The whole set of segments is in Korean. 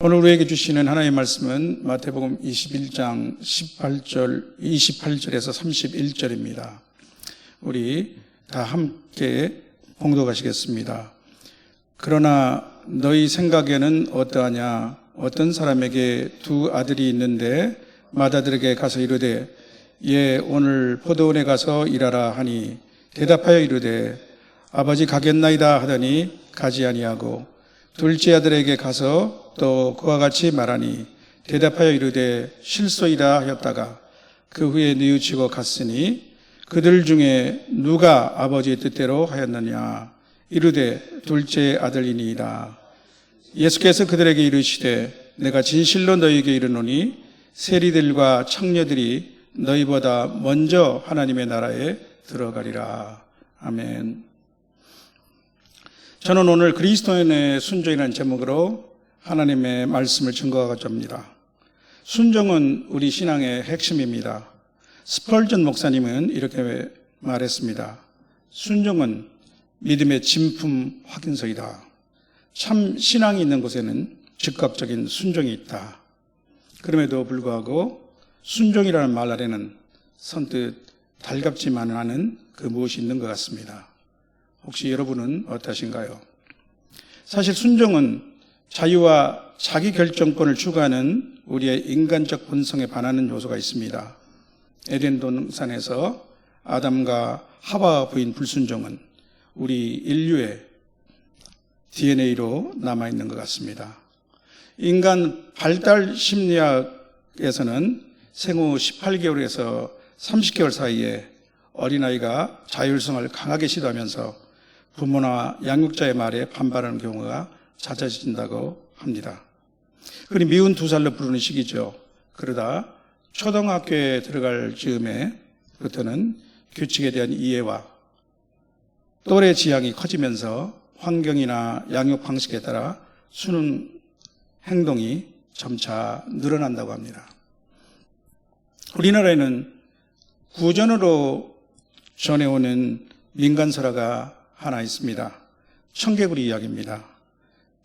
오늘 우리에게 주시는 하나님의 말씀은 마태복음 21장 28절에서 31절입니다. 우리 다 함께 봉독하시겠습니다. 그러나 너희 생각에는 어떠하냐? 어떤 사람에게 두 아들이 있는데 맏아들에게 가서 이르되 예 오늘 포도원에 가서 일하라 하니 대답하여 이르되 아버지 가겠나이다 하더니 가지 아니하고 둘째 아들에게 가서 또 그와 같이 말하니 대답하여 이르되 실소이다 하였다가 그 후에 뉘우치고 갔으니 그들 중에 누가 아버지의 뜻대로 하였느냐? 이르되 둘째 아들이니이다. 예수께서 그들에게 이르시되 내가 진실로 너희에게 이르노니 세리들과 청녀들이 너희보다 먼저 하나님의 나라에 들어가리라. 아멘. 저는 오늘 그리스도인의 순종이라는 제목으로 하나님의 말씀을 증거하고자 합니다. 순종은 우리 신앙의 핵심입니다. 스펄전 목사님은 이렇게 말했습니다. 순종은 믿음의 진품 확인서이다. 참 신앙이 있는 곳에는 즉각적인 순종이 있다. 그럼에도 불구하고 순종이라는 말 아래는 선뜻 달갑지만 않은 그 무엇이 있는 것 같습니다. 혹시 여러분은 어떠신가요? 사실 순종은 자유와 자기 결정권을 추구하는 우리의 인간적 본성에 반하는 요소가 있습니다. 에덴 동산에서 아담과 하와 부인 불순종은 우리 인류의 DNA로 남아있는 것 같습니다. 인간 발달 심리학에서는 생후 18개월에서 30개월 사이에 어린아이가 자율성을 강하게 시도하면서 부모나 양육자의 말에 반발하는 경우가 잦아진다고 합니다. 그리 미운 2살로 부르는 시기죠. 그러다 초등학교에 들어갈 즈음에부터는 규칙에 대한 이해와 또래 지향이 커지면서 환경이나 양육 방식에 따라 수능 행동이 점차 늘어난다고 합니다. 우리나라에는 구전으로 전해오는 민간설화가 하나 있습니다. 청개구리 이야기입니다.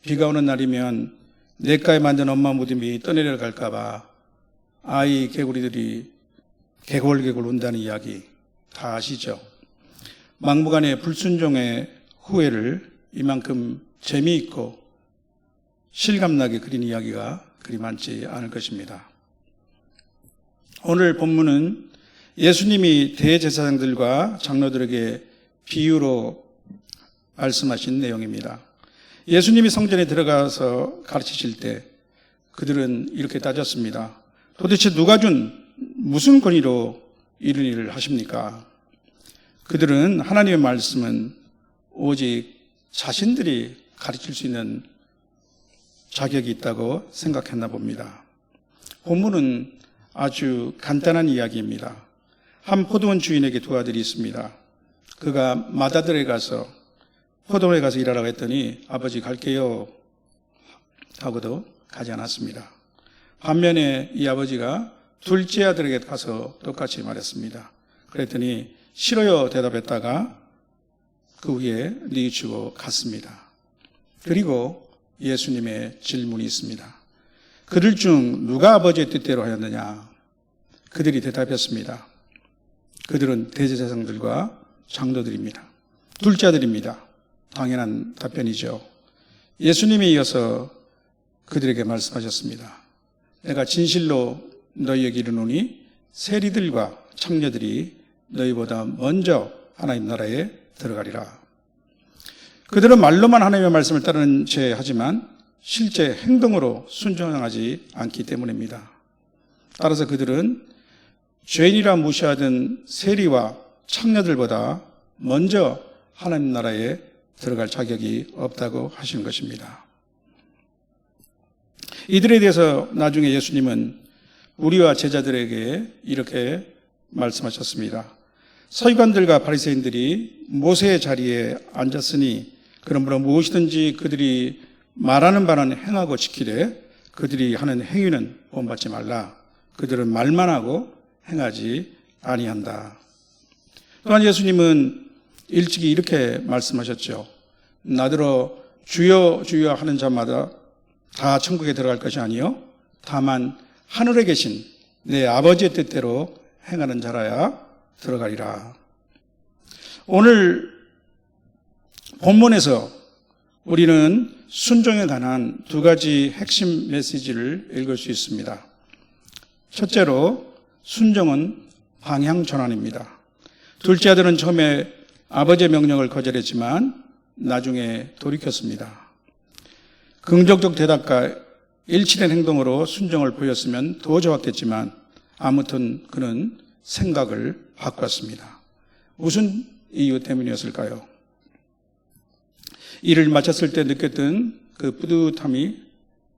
비가 오는 날이면 냇가에 만든 엄마 무덤이 떠내려갈까 봐 아이 개구리들이 개골개골 운다는 이야기 다 아시죠? 막무가내 불순종의 후회를 이만큼 재미있고 실감나게 그린 이야기가 그리 많지 않을 것입니다. 오늘 본문은 예수님이 대제사장들과 장로들에게 비유로 말씀하신 내용입니다. 예수님이 성전에 들어가서 가르치실 때 그들은 이렇게 따졌습니다. 도대체 누가 준 무슨 권위로 이런 일을 하십니까? 그들은 하나님의 말씀은 오직 자신들이 가르칠 수 있는 자격이 있다고 생각했나 봅니다. 본문은 아주 간단한 이야기입니다. 한 포도원 주인에게 두 아들이 있습니다. 그가 맏아들에 가서 포도원에 가서 일하라고 했더니 아버지 갈게요 하고도 가지 않았습니다. 반면에 이 아버지가 둘째 아들에게 가서 똑같이 말했습니다. 그랬더니 싫어요 대답했다가 그 후에 뉘우치고 갔습니다. 그리고 예수님의 질문이 있습니다. 그들 중 누가 아버지의 뜻대로 하였느냐? 그들이 대답했습니다. 그들은 대제사장들과 장로들입니다. 둘째 아들입니다. 당연한 답변이죠. 예수님이 이어서 그들에게 말씀하셨습니다. 내가 진실로 너희에게 이르노니 세리들과 청녀들이 너희보다 먼저 하나님 나라에 들어가리라. 그들은 말로만 하나님의 말씀을 따르는 채 하지만 실제 행동으로 순종하지 않기 때문입니다. 따라서 그들은 죄인이라 무시하던 세리와 청녀들보다 먼저 하나님 나라에 들어갈 자격이 없다고 하시는 것입니다. 이들에 대해서 나중에 예수님은 우리와 제자들에게 이렇게 말씀하셨습니다. 서기관들과 바리새인들이 모세의 자리에 앉았으니 그러므로 무엇이든지 그들이 말하는 바는 행하고 지키되 그들이 하는 행위는 본받지 말라. 그들은 말만 하고 행하지 아니한다. 또한 예수님은 일찍이 이렇게 말씀하셨죠. 나더러 주여 주여 하는 자마다 다 천국에 들어갈 것이 아니요 다만 하늘에 계신 내 아버지의 뜻대로 행하는 자라야 들어가리라. 오늘 본문에서 우리는 순종에 관한 두 가지 핵심 메시지를 읽을 수 있습니다. 첫째로 순종은 방향 전환입니다. 둘째 아들은 처음에 아버지의 명령을 거절했지만 나중에 돌이켰습니다. 긍정적 대답과 일치된 행동으로 순종을 보였으면 더 좋았겠지만 아무튼 그는 생각을 바꿨습니다. 무슨 이유 때문이었을까요? 일을 마쳤을 때 느꼈던 그 뿌듯함이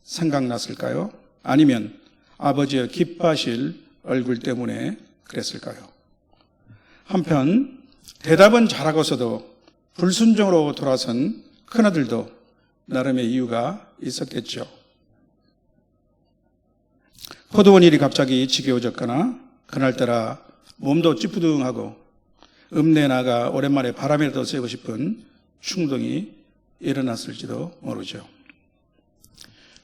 생각났을까요? 아니면 아버지의 기뻐하실 얼굴 때문에 그랬을까요? 한편 대답은 잘하고서도 불순종으로 돌아선 큰아들도 나름의 이유가 있었겠죠. 포도원 일이 갑자기 지겨워졌거나 그날따라 몸도 찌뿌둥하고 읍내나가 오랜만에 바람이라도 쐬고 싶은 충동이 일어났을지도 모르죠.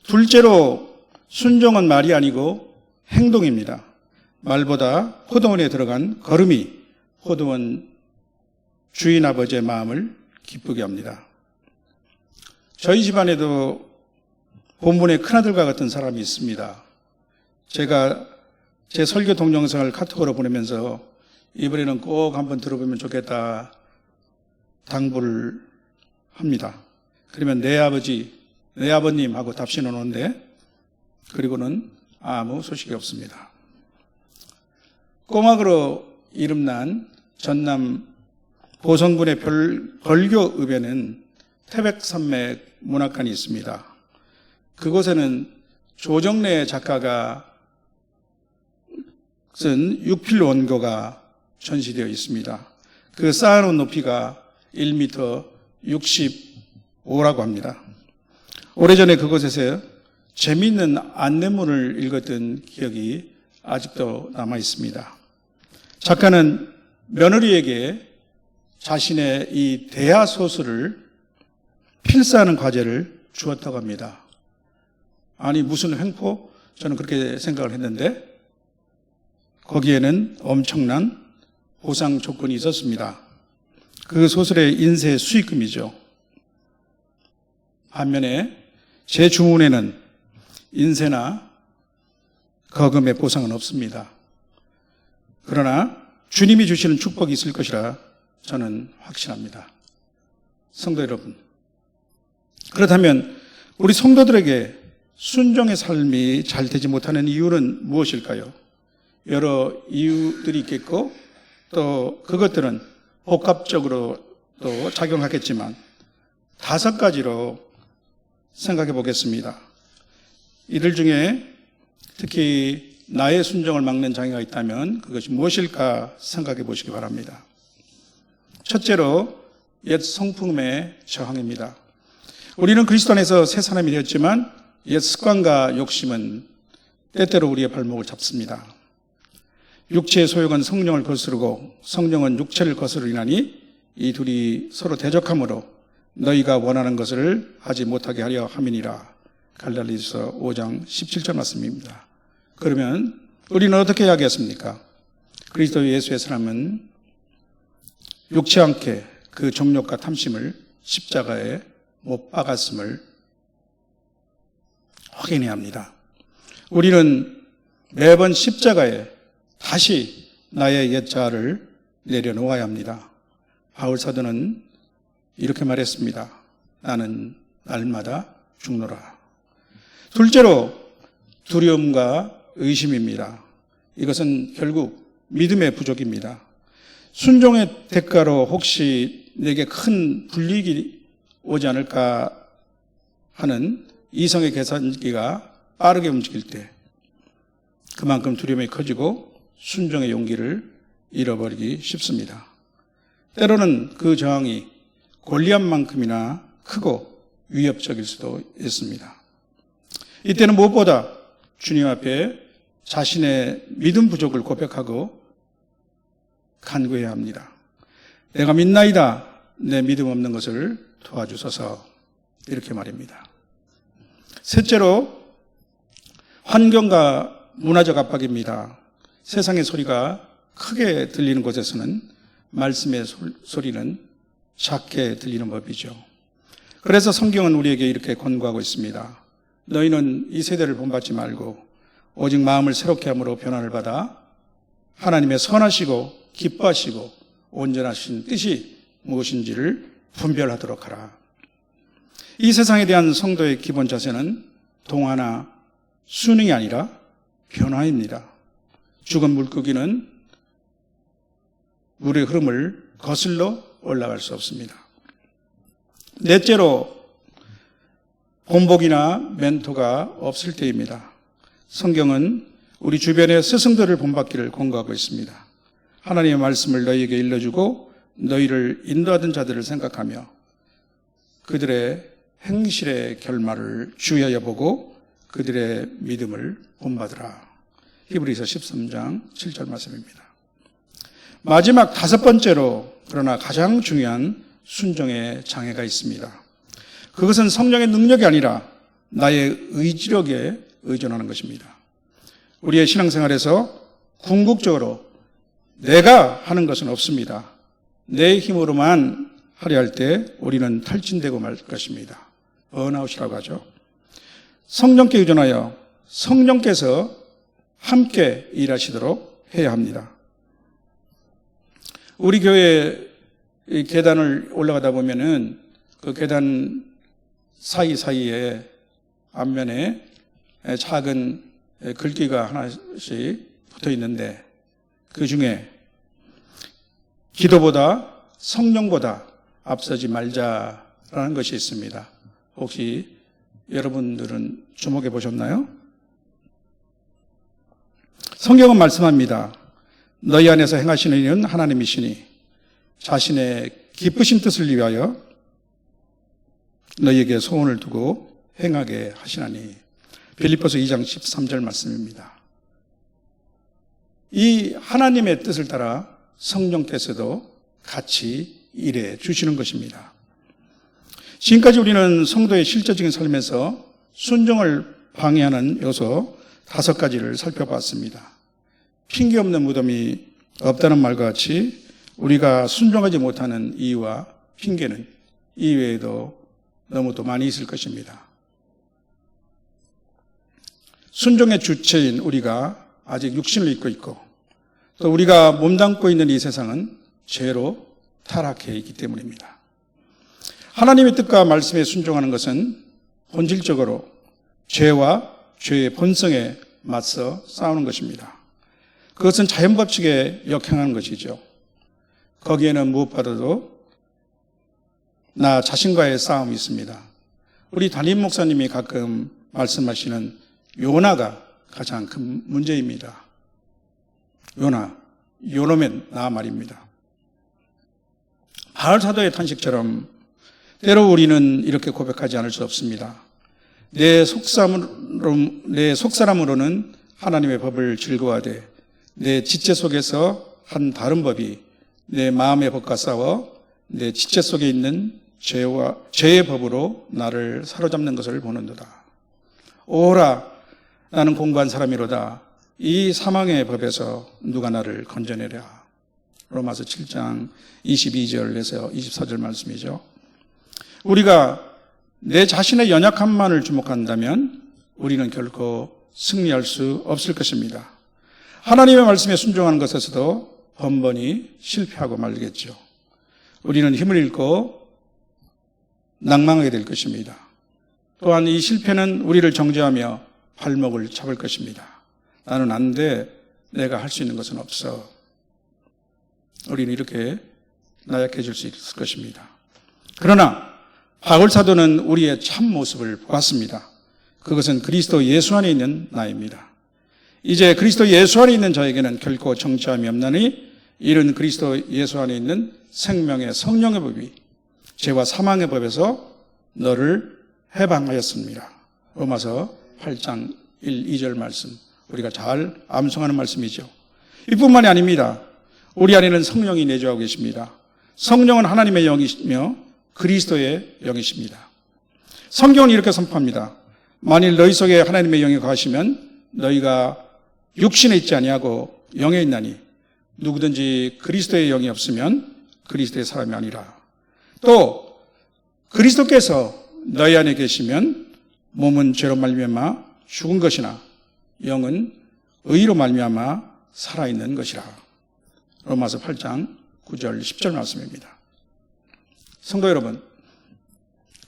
둘째로 순종은 말이 아니고 행동입니다. 말보다 포도원에 들어간 걸음이 포도원 주인 아버지의 마음을 기쁘게 합니다. 저희 집안에도 본문의 큰아들과 같은 사람이 있습니다. 제가 제 설교 동영상을 카톡으로 보내면서 이번에는 꼭 한번 들어보면 좋겠다 당부를 합니다. 그러면 내 아버지, 내 아버님 하고 답신을 오는데 그리고는 아무 소식이 없습니다. 꼬막으로 이름난 전남 보성군의 벌교읍에는 태백산맥 문학관이 있습니다. 그곳에는 조정래 작가가 쓴 육필 원고가 전시되어 있습니다. 그 쌓아놓은 높이가 1m 65라고 합니다. 오래전에 그곳에서 재미있는 안내문을 읽었던 기억이 아직도 남아 있습니다. 작가는 며느리에게 자신의 이 대하 소설을 필사하는 과제를 주었다고 합니다. 아니 무슨 횡포? 저는 그렇게 생각을 했는데 거기에는 엄청난 보상 조건이 있었습니다. 그 소설의 인쇄 수익금이죠. 반면에 제 주문에는 인쇄나 거금의 보상은 없습니다. 그러나 주님이 주시는 축복이 있을 것이라 저는 확신합니다. 성도 여러분, 그렇다면 우리 성도들에게 순종의 삶이 잘 되지 못하는 이유는 무엇일까요? 여러 이유들이 있겠고 또 그것들은 복합적으로 또 작용하겠지만 5가지로 생각해 보겠습니다. 이들 중에 특히 나의 순종을 막는 장애가 있다면 그것이 무엇일까 생각해 보시기 바랍니다. 첫째로 옛 성품의 저항입니다. 우리는 그리스도 안에서 새 사람이 되었지만 옛 습관과 욕심은 때때로 우리의 발목을 잡습니다. 육체의 소욕은 성령을 거스르고 성령은 육체를 거스르리나니 이 둘이 서로 대적하므로 너희가 원하는 것을 하지 못하게 하려 함이니라. 갈라디아서 5장 17절 말씀입니다. 그러면 우리는 어떻게 해야 하겠습니까? 그리스도 예수의 사람은 욕치 않게 그 정욕과 탐심을 십자가에 못 박았음을 확인해야 합니다. 우리는 매번 십자가에 다시 나의 옛자를 내려놓아야 합니다. 바울 사도는 이렇게 말했습니다. 나는 날마다 죽노라. 둘째로 두려움과 의심입니다. 이것은 결국 믿음의 부족입니다. 순종의 대가로 혹시 내게 큰 불이익이 오지 않을까 하는 이성의 계산기가 빠르게 움직일 때 그만큼 두려움이 커지고 순종의 용기를 잃어버리기 쉽습니다. 때로는 그 저항이 골리앗만큼이나 크고 위협적일 수도 있습니다. 이때는 무엇보다 주님 앞에 자신의 믿음 부족을 고백하고 간구해야 합니다. 내가 믿나이다. 내 믿음 없는 것을 도와주소서. 이렇게 말입니다. 셋째로 환경과 문화적 압박입니다. 세상의 소리가 크게 들리는 곳에서는 말씀의 소리는 작게 들리는 법이죠. 그래서 성경은 우리에게 이렇게 권고하고 있습니다. 너희는 이 세대를 본받지 말고 오직 마음을 새롭게 함으로 변화를 받아 하나님의 선하시고 기뻐하시고 온전하신 뜻이 무엇인지를 분별하도록 하라. 이 세상에 대한 성도의 기본 자세는 동화나 순응이 아니라 변화입니다. 죽은 물고기는 물의 흐름을 거슬러 올라갈 수 없습니다. 넷째로 본보기나 멘토가 없을 때입니다. 성경은 우리 주변의 스승들을 본받기를 권고하고 있습니다. 하나님의 말씀을 너희에게 일러주고 너희를 인도하던 자들을 생각하며 그들의 행실의 결말을 주의하여 보고 그들의 믿음을 본받으라. 히브리서 13장 7절 말씀입니다. 마지막 다섯 번째로 그러나 가장 중요한 순종의 장애가 있습니다. 그것은 성령의 능력이 아니라 나의 의지력에 의존하는 것입니다. 우리의 신앙생활에서 궁극적으로 내가 하는 것은 없습니다. 내 힘으로만 하려 할 때 우리는 탈진되고 말 것입니다. 번아웃이라고 하죠. 성령께 의존하여 성령께서 함께 일하시도록 해야 합니다. 우리 교회 계단을 올라가다 보면은 그 계단 사이사이에 앞면에 작은 글귀가 하나씩 붙어 있는데 그 중에 기도보다 성령보다 앞서지 말자라는 것이 있습니다. 혹시 여러분들은 주목해 보셨나요? 성경은 말씀합니다. 너희 안에서 행하시는 이는 하나님이시니 자신의 기쁘신 뜻을 위하여 너희에게 소원을 두고 행하게 하시나니. 빌립보서 2장 13절 말씀입니다. 이 하나님의 뜻을 따라 성령께서도 같이 일해 주시는 것입니다. 지금까지 우리는 성도의 실제적인 삶에서 순종을 방해하는 요소 5가지를 살펴봤습니다. 핑계 없는 무덤이 없다는 말과 같이 우리가 순종하지 못하는 이유와 핑계는 이외에도 너무도 많이 있을 것입니다. 순종의 주체인 우리가 아직 육신을 입고 있고 또 우리가 몸담고 있는 이 세상은 죄로 타락해 있기 때문입니다. 하나님의 뜻과 말씀에 순종하는 것은 본질적으로 죄와 죄의 본성에 맞서 싸우는 것입니다. 그것은 자연법칙에 역행하는 것이죠. 거기에는 무엇보다도 나 자신과의 싸움이 있습니다. 우리 담임 목사님이 가끔 말씀하시는 요나가 가장 큰 문제입니다. 요노면 나 말입니다. 바울 사도의 탄식처럼 때로 우리는 이렇게 고백하지 않을 수 없습니다. 내 속사람으로는 하나님의 법을 즐거워하되 내 지체 속에서 한 다른 법이 내 마음의 법과 싸워 내 지체 속에 있는 죄의 법으로 나를 사로잡는 것을 보는도다. 오라, 나는 공부한 사람이로다. 이 사망의 법에서 누가 나를 건져내랴. 로마서 7장 22절에서 24절 말씀이죠. 우리가 내 자신의 연약함만을 주목한다면 우리는 결코 승리할 수 없을 것입니다. 하나님의 말씀에 순종하는 것에서도 번번이 실패하고 말겠죠. 우리는 힘을 잃고 낭망하게 될 것입니다. 또한 이 실패는 우리를 정죄하며 발목을 잡을 것입니다. 나는 안 돼. 내가 할 수 있는 것은 없어. 우리는 이렇게 나약해질 수 있을 것입니다. 그러나 바울 사도는 우리의 참 모습을 보았습니다. 그것은 그리스도 예수 안에 있는 나입니다. 이제 그리스도 예수 안에 있는 저에게는 결코 정죄함이 없나니 이는 그리스도 예수 안에 있는 생명의 성령의 법이 죄와 사망의 법에서 너를 해방하였습니다. 로마서 8장 1, 2절 말씀, 우리가 잘 암송하는 말씀이죠. 이뿐만이 아닙니다. 우리 안에는 성령이 내주하고 계십니다. 성령은 하나님의 영이시며 그리스도의 영이십니다. 성경은 이렇게 선포합니다. 만일 너희 속에 하나님의 영이 거하시면 너희가 육신에 있지 아니하고 영에 있나니 누구든지 그리스도의 영이 없으면 그리스도의 사람이 아니라. 또 그리스도께서 너희 안에 계시면 몸은 죄로 말미암아 죽은 것이나 영은 의로 말미암아 살아있는 것이라. 로마서 8장 9절 10절 말씀입니다. 성도 여러분,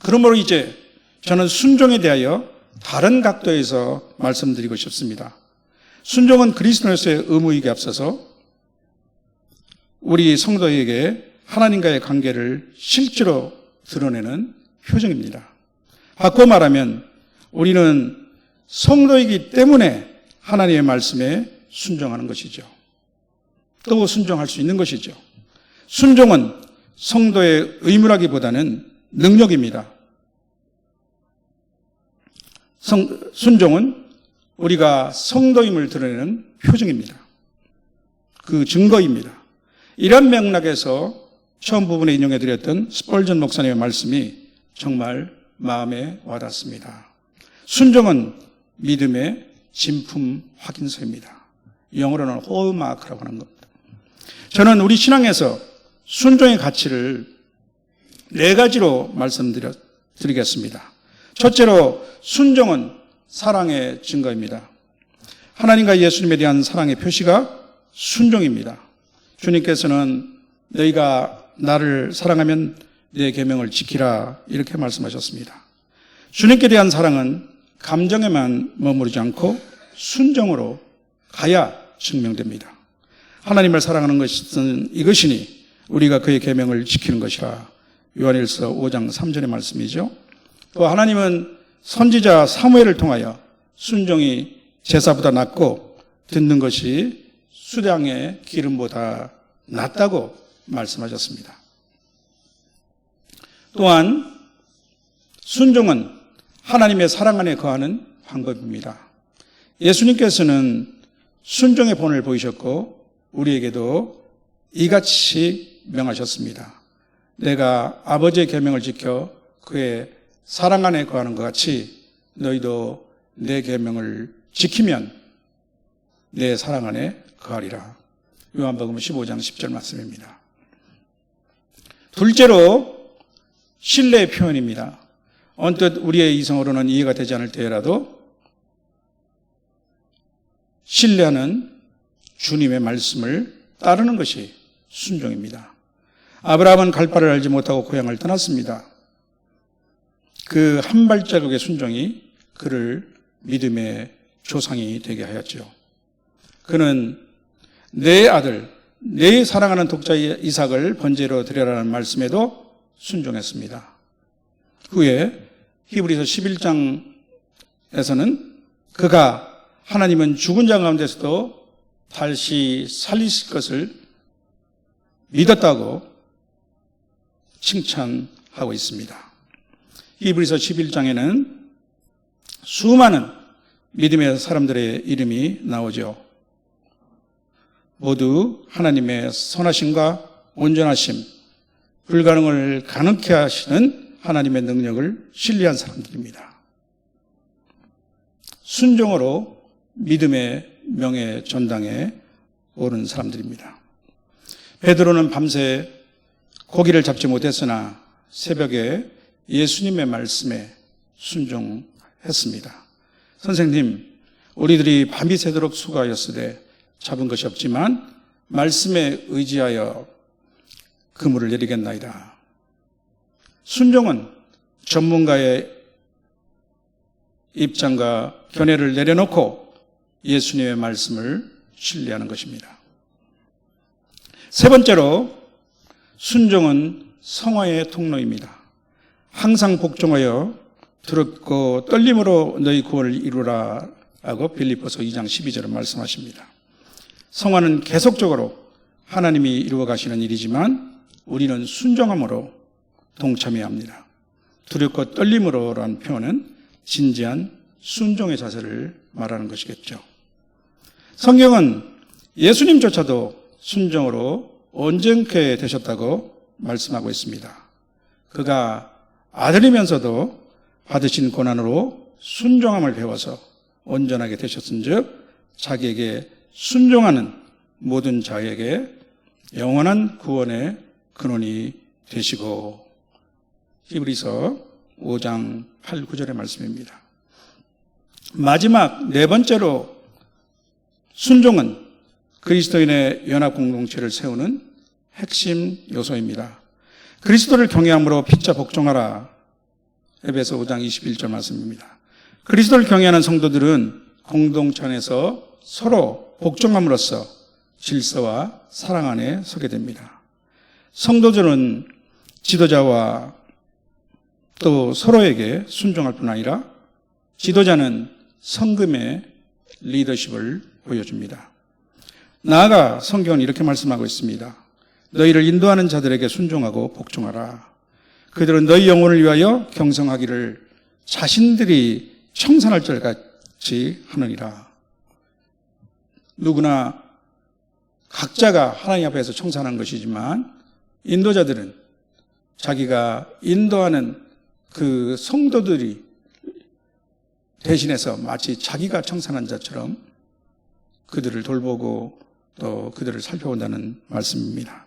그러므로 이제 저는 순종에 대하여 다른 각도에서 말씀드리고 싶습니다. 순종은 그리스도인으로서의 의무이기에 앞서서 우리 성도에게 하나님과의 관계를 실제로 드러내는 표정입니다. 바꿔 말하면 우리는 성도이기 때문에 하나님의 말씀에 순종하는 것이죠. 또 순종할 수 있는 것이죠. 순종은 성도의 의무라기보다는 능력입니다. 순종은 우리가 성도임을 드러내는 표정입니다. 그 증거입니다. 이런 맥락에서 처음 부분에 인용해드렸던 스펄전 목사님의 말씀이 정말 마음에 와닿습니다. 순종은 믿음의 진품 확인서입니다. 영어로는 홀마크라고 하는 겁니다. 저는 우리 신앙에서 순종의 가치를 4가지로 말씀드리겠습니다. 첫째로 순종은 사랑의 증거입니다. 하나님과 예수님에 대한 사랑의 표시가 순종입니다. 주님께서는 너희가 나를 사랑하면 내 계명을 지키라 이렇게 말씀하셨습니다. 주님께 대한 사랑은 감정에만 머무르지 않고 순종으로 가야 증명됩니다. 하나님을 사랑하는 것은 이것이니 우리가 그의 계명을 지키는 것이라. 요한일서 5장 3절의 말씀이죠. 또 하나님은 선지자 사무엘을 통하여 순종이 제사보다 낫고 듣는 것이 수량의 기름보다 낫다고 말씀하셨습니다. 또한 순종은 하나님의 사랑 안에 거하는 방법입니다. 예수님께서는 순종의 본을 보이셨고 우리에게도 이같이 명하셨습니다. 내가 아버지의 계명을 지켜 그의 사랑 안에 거하는 것 같이 너희도 내 계명을 지키면 내 사랑 안에 거하리라. 요한복음 15장 10절 말씀입니다. 둘째로 신뢰의 표현입니다. 언뜻 우리의 이성으로는 이해가 되지 않을 때라도 신뢰하는 주님의 말씀을 따르는 것이 순종입니다. 아브라함은 갈 바를 알지 못하고 고향을 떠났습니다. 그 한 발자국의 순종이 그를 믿음의 조상이 되게 하였죠. 그는 내 아들, 내 사랑하는 독자 이삭을 번제로 드려라는 말씀에도 순종했습니다. 후에 히브리서 11장에서는 그가 하나님은 죽은 자 가운데서도 다시 살리실 것을 믿었다고 칭찬하고 있습니다. 히브리서 11장에는 수많은 믿음의 사람들의 이름이 나오죠. 모두 하나님의 선하심과 온전하심, 불가능을 가능케 하시는 하나님의 능력을 신뢰한 사람들입니다. 순종으로 믿음의 명예 전당에 오른 사람들입니다. 베드로는 밤새 고기를 잡지 못했으나 새벽에 예수님의 말씀에 순종했습니다. 선생님, 우리들이 밤이 새도록 수고하였으되 잡은 것이 없지만 말씀에 의지하여 그물을 내리겠나이다. 순종은 전문가의 입장과 견해를 내려놓고 예수님의 말씀을 신뢰하는 것입니다. 세 번째로 순종은 성화의 통로입니다. 항상 복종하여 두렵고 떨림으로 너희 구원을 이루라 라고 빌립보서 2장 12절을 말씀하십니다. 성화는 계속적으로 하나님이 이루어 가시는 일이지만 우리는 순종함으로 동참해야 합니다. 두렵고 떨림으로라는 표현은 진지한 순종의 자세를 말하는 것이겠죠. 성경은 예수님조차도 순종으로 온전케 되셨다고 말씀하고 있습니다. 그가 아들이면서도 받으신 고난으로 순종함을 배워서 온전하게 되셨은즉 자기에게 순종하는 모든 자에게 영원한 구원의 근원이 되시고. 히브리서 5장 8, 9절의 말씀입니다. 마지막 네 번째로 순종은 그리스도인의 연합 공동체를 세우는 핵심 요소입니다. 그리스도를 경외함으로 피차 복종하라. 에베소 5장 21절 말씀입니다. 그리스도를 경외하는 성도들은 공동체 안에서 서로 복종함으로써 질서와 사랑 안에 서게 됩니다. 성도들은 지도자와 또 서로에게 순종할 뿐 아니라 지도자는 성금의 리더십을 보여줍니다. 나아가 성경은 이렇게 말씀하고 있습니다. 너희를 인도하는 자들에게 순종하고 복종하라. 그들은 너희 영혼을 위하여 경성하기를 자신들이 청산할 줄 같이 하느니라. 누구나 각자가 하나님 앞에서 청산한 것이지만 인도자들은 자기가 인도하는 그 성도들이 대신해서 마치 자기가 청산한 자처럼 그들을 돌보고 또 그들을 살펴본다는 말씀입니다.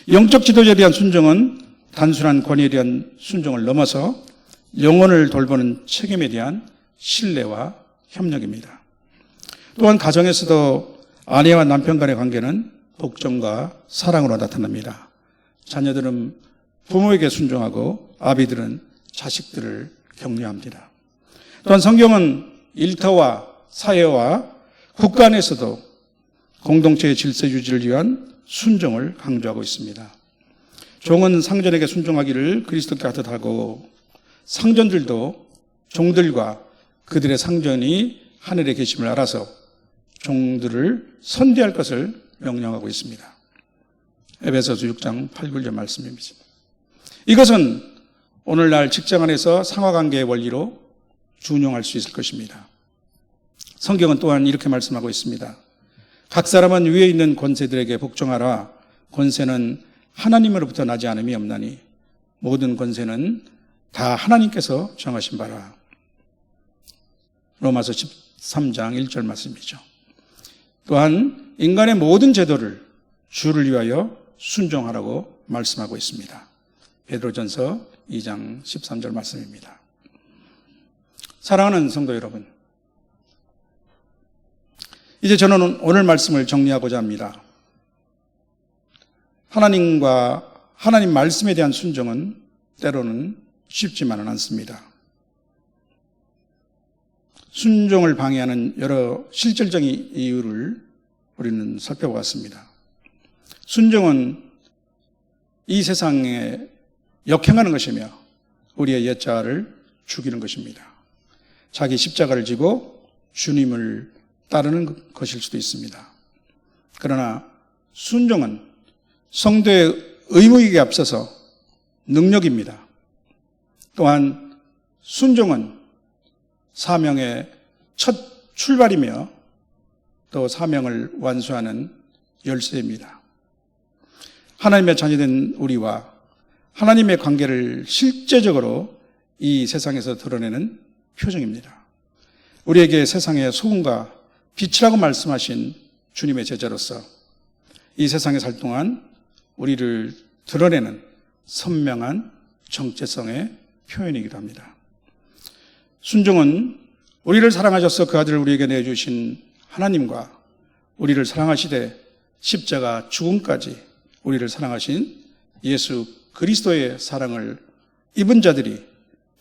영적 지도자에 대한 순종은 단순한 권위에 대한 순종을 넘어서 영혼을 돌보는 책임에 대한 신뢰와 협력입니다. 또한 가정에서도 아내와 남편 간의 관계는 복종과 사랑으로 나타납니다. 자녀들은 부모에게 순종하고 아비들은 자식들을 격려합니다. 또한 성경은 일터와 사회와 국가 안에서도 공동체의 질서 유지를 위한 순종을 강조하고 있습니다. 종은 상전에게 순종하기를 그리스도께 하듯 하고 상전들도 종들과 그들의 상전이 하늘에 계심을 알아서 종들을 선대할 것을 명령하고 있습니다. 에베소서 6장 8, 9절 말씀입니다. 이것은 오늘날 직장 안에서 상하관계의 원리로 준용할 수 있을 것입니다. 성경은 또한 이렇게 말씀하고 있습니다. 각 사람은 위에 있는 권세들에게 복종하라. 권세는 하나님으로부터 나지 않음이 없나니 모든 권세는 다 하나님께서 정하신 바라. 로마서 13장 1절 말씀이죠. 또한 인간의 모든 제도를 주를 위하여 순종하라고 말씀하고 있습니다. 베드로전서 2장 13절 말씀입니다. 사랑하는 성도 여러분, 이제 저는 오늘 말씀을 정리하고자 합니다. 하나님 말씀에 대한 순종은 때로는 쉽지만은 않습니다. 순종을 방해하는 여러 실질적인 이유를 우리는 살펴보았습니다. 순종은 이 세상에 역행하는 것이며 우리의 옛자를 죽이는 것입니다. 자기 십자가를 지고 주님을 따르는 것일 수도 있습니다. 그러나 순종은 성도의 의무이기에 앞서서 능력입니다. 또한 순종은 사명의 첫 출발이며 또 사명을 완수하는 열쇠입니다. 하나님의 자녀된 우리와 하나님의 관계를 실제적으로 이 세상에서 드러내는 표정입니다. 우리에게 세상의 소금과 빛이라고 말씀하신 주님의 제자로서 이 세상에 살 동안 우리를 드러내는 선명한 정체성의 표현이기도 합니다. 순종은 우리를 사랑하셔서 그 아들을 우리에게 내주신 하나님과 우리를 사랑하시되 십자가 죽음까지 우리를 사랑하신 예수 그리스도의 사랑을 입은 자들이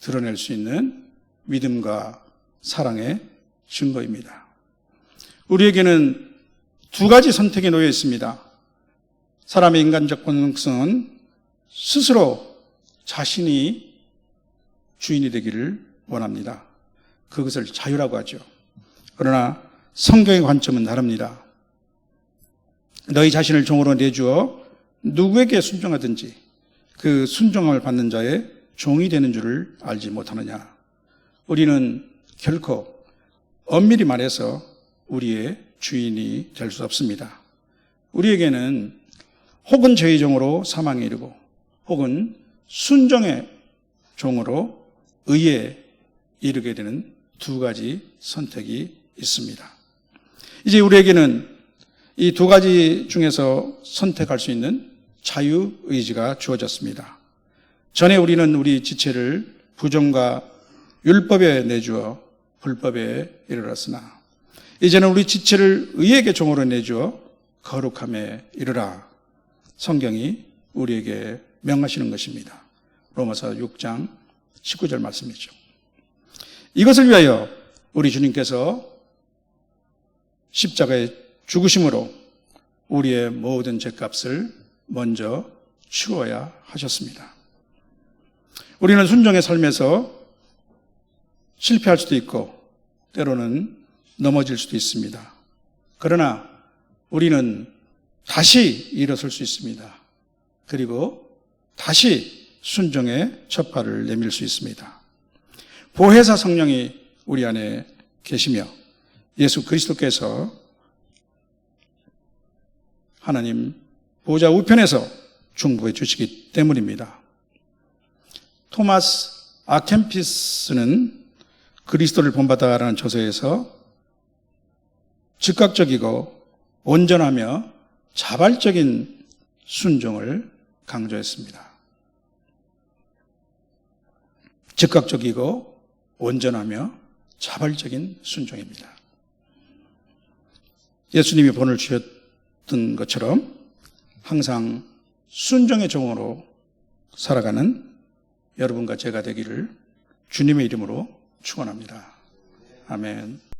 드러낼 수 있는 믿음과 사랑의 증거입니다. 우리에게는 두 가지 선택이 놓여 있습니다. 사람의 인간적 본능성은 스스로 자신이 주인이 되기를 원합니다. 그것을 자유라고 하죠. 그러나 성경의 관점은 다릅니다. 너희 자신을 종으로 내주어 누구에게 순종하든지 그 순종함을 받는 자의 종이 되는 줄을 알지 못하느냐. 우리는 결코 엄밀히 말해서 우리의 주인이 될 수 없습니다. 우리에게는 혹은 죄의 종으로 사망에 이르고 혹은 순종의 종으로 의의 이르게 되는 두 가지 선택이 있습니다. 이제 우리에게는 이 두 가지 중에서 선택할 수 있는 자유의지가 주어졌습니다. 전에 우리는 우리 지체를 부정과 율법에 내주어 불법에 이르렀으나 이제는 우리 지체를 의에게 종으로 내주어 거룩함에 이르라. 성경이 우리에게 명하시는 것입니다. 로마서 6장 19절 말씀이죠. 이것을 위하여 우리 주님께서 십자가의 죽으심으로 우리의 모든 죄값을 먼저 치루어야 하셨습니다. 우리는 순종의 삶에서 실패할 수도 있고 때로는 넘어질 수도 있습니다. 그러나 우리는 다시 일어설 수 있습니다. 그리고 다시 순종의 첫 발을 내밀 수 있습니다. 보혜사 성령이 우리 안에 계시며 예수 그리스도께서 하나님 보좌 우편에서 중보해 주시기 때문입니다. 토마스 아켐피스는 그리스도를 본받아라는 저서에서 즉각적이고 온전하며 자발적인 순종을 강조했습니다. 즉각적이고 온전하며 자발적인 순종입니다. 예수님이 본을 주셨던 것처럼 항상 순종의 종으로 살아가는 여러분과 제가 되기를 주님의 이름으로 축원합니다. 아멘.